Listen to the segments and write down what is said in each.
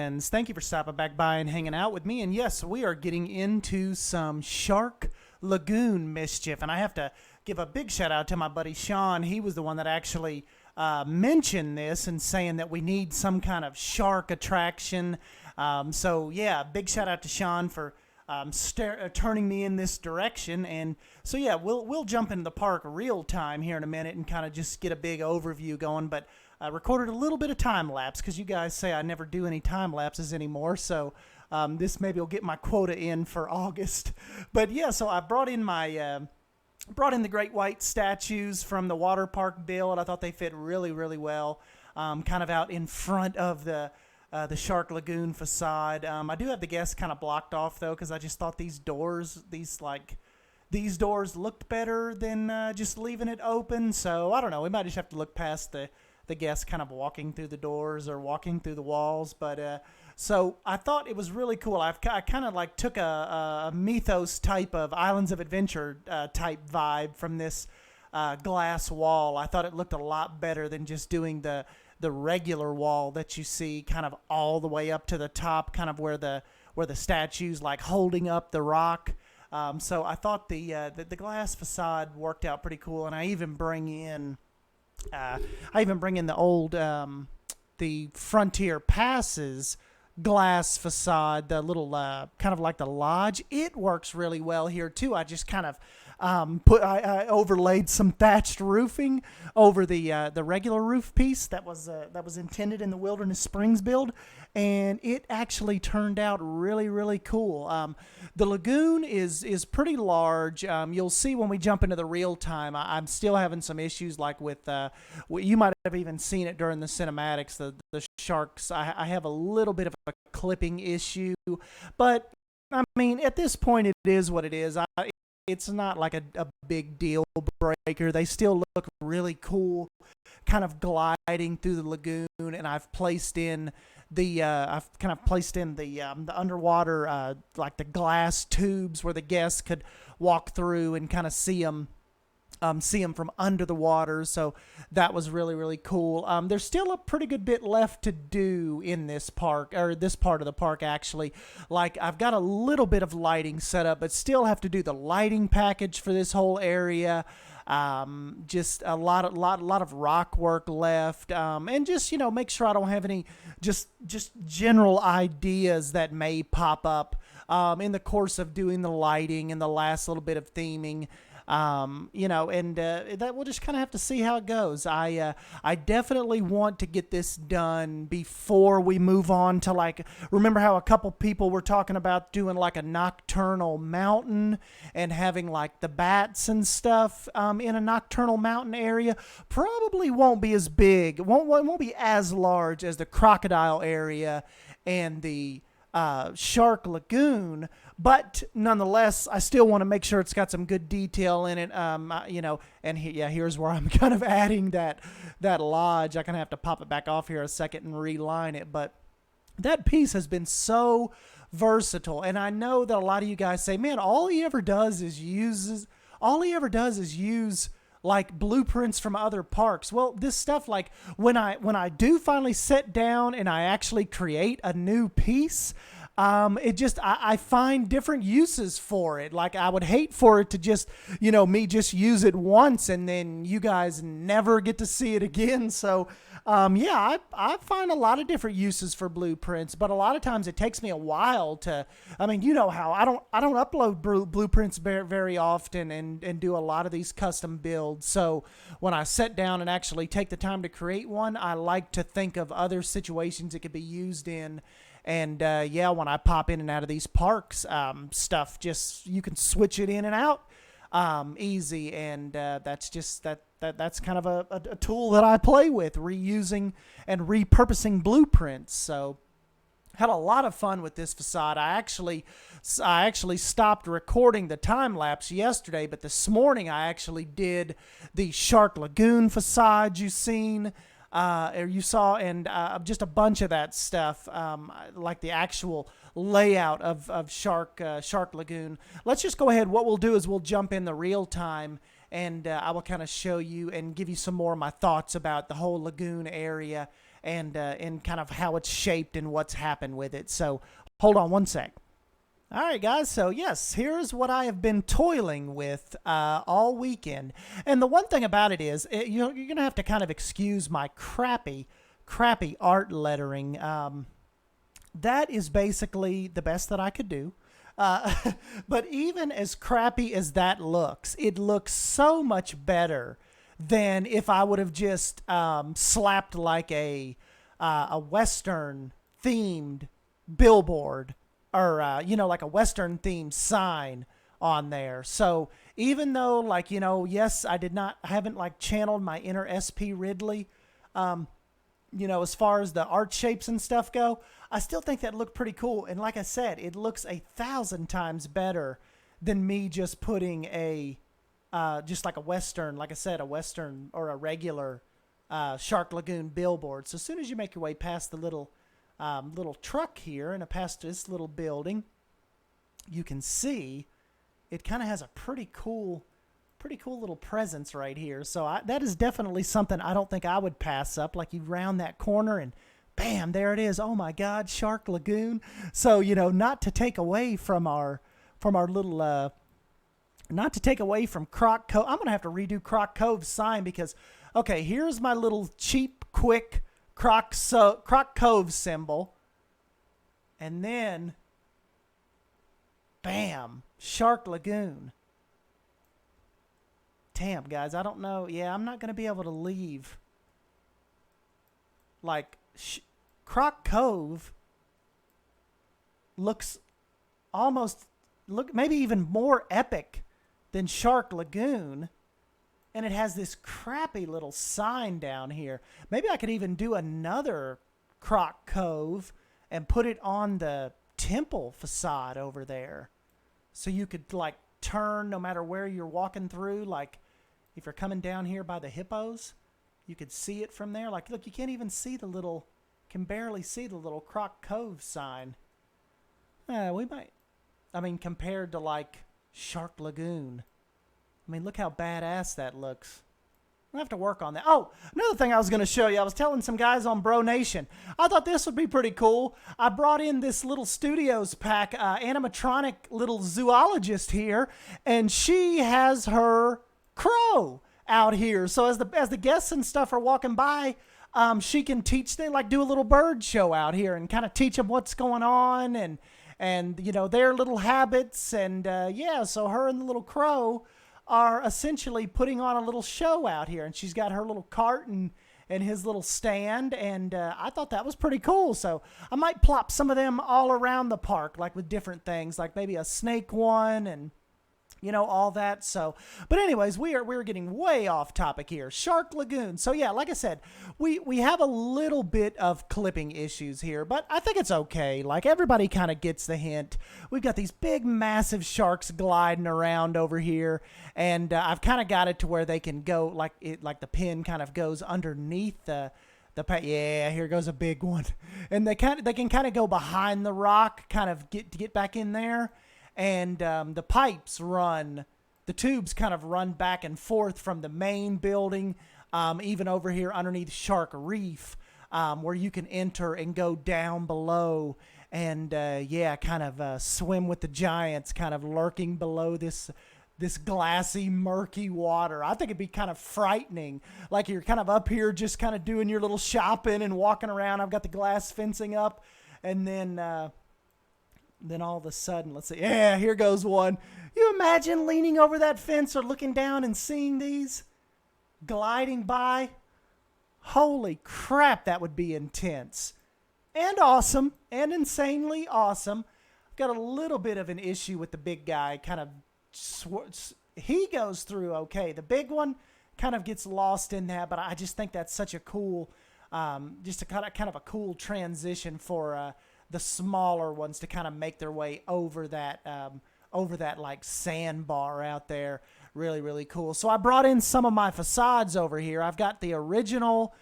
friends. Thank you for stopping back by and hanging out with me. And yes, we are getting into some Shark Lagoon mischief. And I have to give a big shout out to my buddy Sean. He was the one that actually mentioned this and saying that we need some kind of shark attraction. So yeah, big shout out to Sean for turning me in this direction. And so yeah, we'll jump into the park real time here in a minute and kind of just get a big overview going. But I recorded a little bit of time lapse because you guys say I never do any time lapses anymore. So this maybe will get my quota in for August. But yeah, so I brought in the great white statues from the water park build. I thought they fit really, really well, kind of out in front of the Shark Lagoon facade. I do have the guests kind of blocked off though, because I just thought these doors looked better than just leaving it open. So I don't know. We might just have to look past the guests kind of walking through the doors or walking through the walls. But so I thought it was really cool. I kind of like took a Mythos type of Islands of Adventure type vibe from this glass wall. I thought it looked a lot better than just doing the regular wall that you see kind of all the way up to the top, kind of where the statue's like holding up the rock. So I thought the glass facade worked out pretty cool, and I even bring in the old the Frontier Passes glass facade, the little kind of like the lodge. It works really well here too. I just kind of I overlaid some thatched roofing over the regular roof piece that was intended in the Wilderness Springs build, and it actually turned out really, really cool. The lagoon is pretty large. You'll see when we jump into the real time. I'm still having some issues, like with you might have even seen it during the cinematics. The sharks. I have a little bit of a clipping issue, but I mean, at this point, it is what it is. It's not like a big deal breaker. They still look really cool, kind of gliding through the lagoon. And I've placed in the underwater like the glass tubes where the guests could walk through and kind of see them from under the water. So that was really, really cool. There's still a pretty good bit left to do in this park, or this part of the park actually. Like, I've got a little bit of lighting set up, but still have to do the lighting package for this whole area. Just a lot of rock work left, and just, make sure I don't have any just general ideas that may pop up in the course of doing the lighting and the last little bit of theming. And that we'll just kind of have to see how it goes. I definitely want to get this done before we move on to, like, remember how a couple people were talking about doing like a nocturnal mountain and having like the bats and stuff in a nocturnal mountain area. Probably won't be as big. It won't be as large as the crocodile area and the Shark Lagoon, but nonetheless, I still want to make sure it's got some good detail in it. Here's where I'm kind of adding that lodge. I'm gonna have to pop it back off here a second and reline it, but that piece has been so versatile, and I know that a lot of you guys say, "Man, all he ever does is use like blueprints from other parks." Well, this stuff, like when I do finally sit down and I actually create a new piece, I find different uses for it. Like, I would hate for it to just, me just use it once and then you guys never get to see it again. So, I find a lot of different uses for blueprints, but a lot of times it takes me a while to, you know how I don't upload blueprints very often and do a lot of these custom builds. So when I sit down and actually take the time to create one, I like to think of other situations it could be used in. And when I pop in and out of these parks, stuff just, you can switch it in and out easy, and that's kind of a tool that I play with, reusing and repurposing blueprints. So had a lot of fun with this facade. I actually stopped recording the time lapse yesterday, but this morning I actually did the Shark Lagoon facade you've seen. Or you saw, and just a bunch of that stuff, like the actual layout of Shark Lagoon. Let's just go ahead. What we'll do is we'll jump in the real time, and I will kind of show you and give you some more of my thoughts about the whole lagoon area and kind of how it's shaped and what's happened with it. So hold on one sec. All right, guys. So yes, here's what I have been toiling with all weekend. And the one thing about it is, you're gonna have to kind of excuse my crappy art lettering. That is basically the best that I could do. But even as crappy as that looks, it looks so much better than if I would have just slapped like a Western themed billboard or like a Western themed sign on there. So even though yes, I haven't like channeled my inner SP Ridley, as far as the art shapes and stuff go, I still think that looked pretty cool. And like I said, it looks 1,000 times better than me just putting just like a Western, like I said, a Western or a regular Shark Lagoon billboard. So as soon as you make your way past the little truck here and past this little building, you can see it kind of has a pretty cool little presence right here. So that is definitely something I don't think I would pass up. Like you round that corner and bam, there it is. Oh my God, Shark Lagoon. So, not to take away from our little, not to take away from Croc Cove. I'm going to have to redo Croc Cove's sign because, okay, here's my little cheap, quick Croc Cove symbol. And then, bam, Shark Lagoon. Damn, guys, I don't know. Yeah, I'm not going to be able to leave. Like, Croc Cove looks maybe even more epic than Shark Lagoon. And it has this crappy little sign down here. Maybe I could even do another Croc Cove and put it on the temple facade over there. So you could like turn no matter where you're walking through. Like if you're coming down here by the hippos, you could see it from there. Like, look, you can't even see can barely see the little Croc Cove sign. We might, compared to like Shark Lagoon. Look how badass that looks. I'll have to work on that. Oh, another thing I was going to show you. I was telling some guys on Bro Nation. I thought this would be pretty cool. I brought in this little Studios pack, animatronic little zoologist here, and she has her crow out here. So as the guests and stuff are walking by, she can teach them, like do a little bird show out here and kind of teach them what's going on and their little habits. And so her and the little crow are essentially putting on a little show out here, and she's got her little cart and his little stand, and I thought that was pretty cool. So I might plop some of them all around the park, like with different things, like maybe a snake one and all that. So, but anyways, we're getting way off topic here. Shark Lagoon. So yeah, like I said, we have a little bit of clipping issues here, but I think it's okay. Like everybody kind of gets the hint. We've got these big, massive sharks gliding around over here, and I've kind of got it to where they can go like the pin kind of goes underneath the yeah, here goes a big one, and they can kind of go behind the rock, kind of get back in there. And the tubes kind of run back and forth from the main building, even over here underneath Shark Reef, where you can enter and go down below and, kind of swim with the giants, kind of lurking below this glassy, murky water. I think it'd be kind of frightening. Like you're kind of up here just kind of doing your little shopping and walking around. I've got the glass fencing up, and then all of a sudden, let's see. Yeah, here goes one. You imagine leaning over that fence or looking down and seeing these gliding by? Holy crap, that would be intense. And awesome. And insanely awesome. I've got a little bit of an issue with the big guy. He goes through okay. The big one kind of gets lost in that, but I just think that's such a cool, just a kind of a cool transition for the smaller ones to kind of make their way over that like sandbar out there. Really, really cool. So I brought in some of my facades over here. I've got the original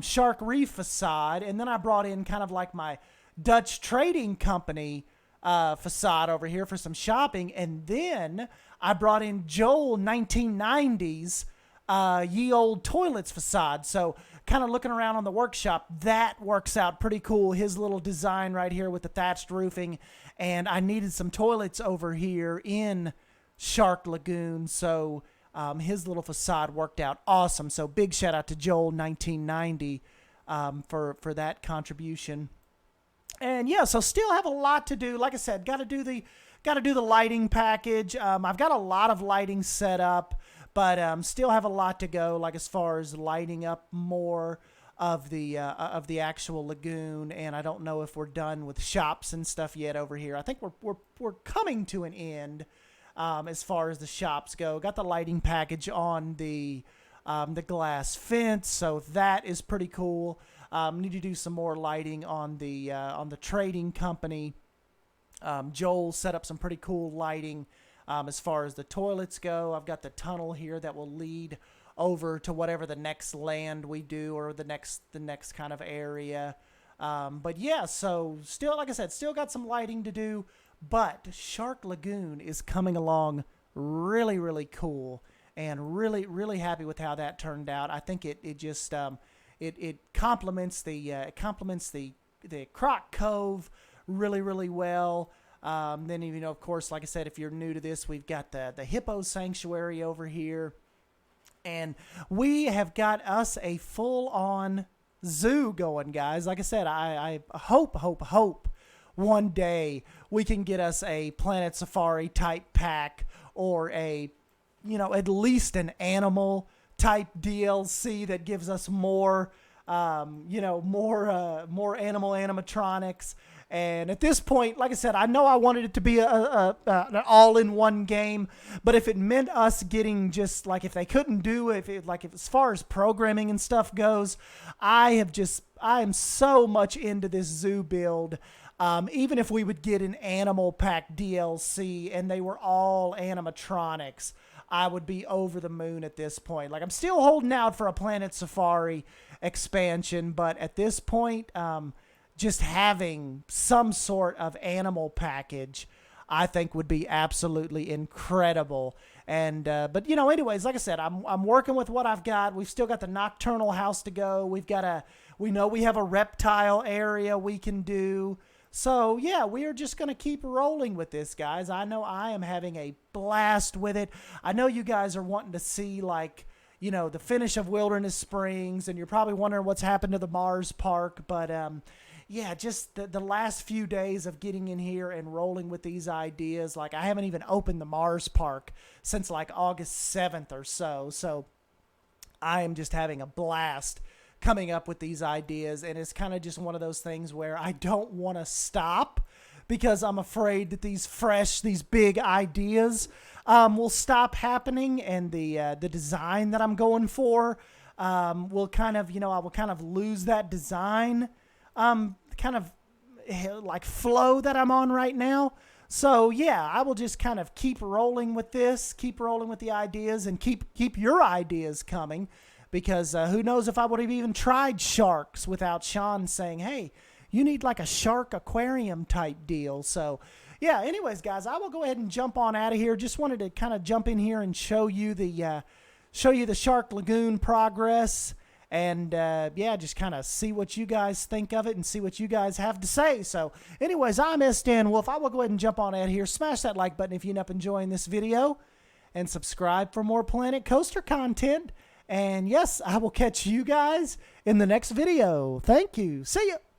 Shark Reef facade, and then I brought in kind of like my Dutch Trading Company facade over here for some shopping, and then I brought in Joel 1990's Ye Old Toilets facade. So kind of looking around on the workshop, that works out pretty cool. His little design right here with the thatched roofing. And I needed some toilets over here in Shark Lagoon. So his little facade worked out awesome. So big shout out to Joel 1990 for that contribution. And yeah, so still have a lot to do. Like I said, got to do the lighting package. I've got a lot of lighting set up, but still have a lot to go. Like as far as lighting up more of the actual lagoon, and I don't know if we're done with shops and stuff yet over here. I think we're coming to an end as far as the shops go. Got the lighting package on the glass fence, so that is pretty cool. Need to do some more lighting on the trading company. Joel set up some pretty cool lighting as far as the toilets go. I've got the tunnel here that will lead over to whatever the next land we do, or the next kind of area. But yeah, so still, like I said, still got some lighting to do. But Shark Lagoon is coming along really, really cool, and really, really happy with how that turned out. I think it just it complements the Croc Cove really, really well. Then, you know, of course, like I said, if you're new to this, we've got the Hippo Sanctuary over here, and we have got us a full-on zoo going, guys. Like I said, I hope one day we can get us a Planet Safari type pack, or a, you know, at least an animal type DLC that gives us more, more animal animatronics. And at this point, like I said, I know I wanted it to be an all-in-one game, but if it meant us getting just, like, if they couldn't do it, if as far as programming and stuff goes, I am so much into this zoo build. Even if we would get an Animal Pack DLC and they were all animatronics, I would be over the moon at this point. Like, I'm still holding out for a Planet Safari expansion, but at this point, just having some sort of animal package, I think would be absolutely incredible. And but you know, anyways, like I said, I'm working with what I've got. We've still got the Nocturnal House to go. We have a reptile area we can do. So yeah, we are just going to keep rolling with this, guys. I know I am having a blast with it. I know you guys are wanting to see, like, you know, the finish of Wilderness Springs, and you're probably wondering what's happened to the Mars Park, but yeah, just the last few days of getting in here and rolling with these ideas. Like, I haven't even opened the Mars Park since like August 7th or so. So I am just having a blast coming up with these ideas. And it's kind of just one of those things where I don't want to stop, because I'm afraid that these big ideas will stop happening. And the design that I'm going for will kind of, I will kind of lose that design kind of like flow that I'm on right now. So yeah, I will just kind of keep rolling with this, keep rolling with the ideas, and keep your ideas coming, because who knows if I would have even tried sharks without Sean saying, hey, you need like a shark aquarium type deal. So yeah, anyways, guys, I will go ahead and jump on out of here. Just wanted to kind of jump in here and show you the Shark Lagoon progress. And, yeah, just kind of see what you guys think of it and see what you guys have to say. So, anyways, I'm S. Dan Wolf. I will go ahead and jump on out here. Smash that like button if you end up enjoying this video. And subscribe for more Planet Coaster content. And, yes, I will catch you guys in the next video. Thank you. See ya.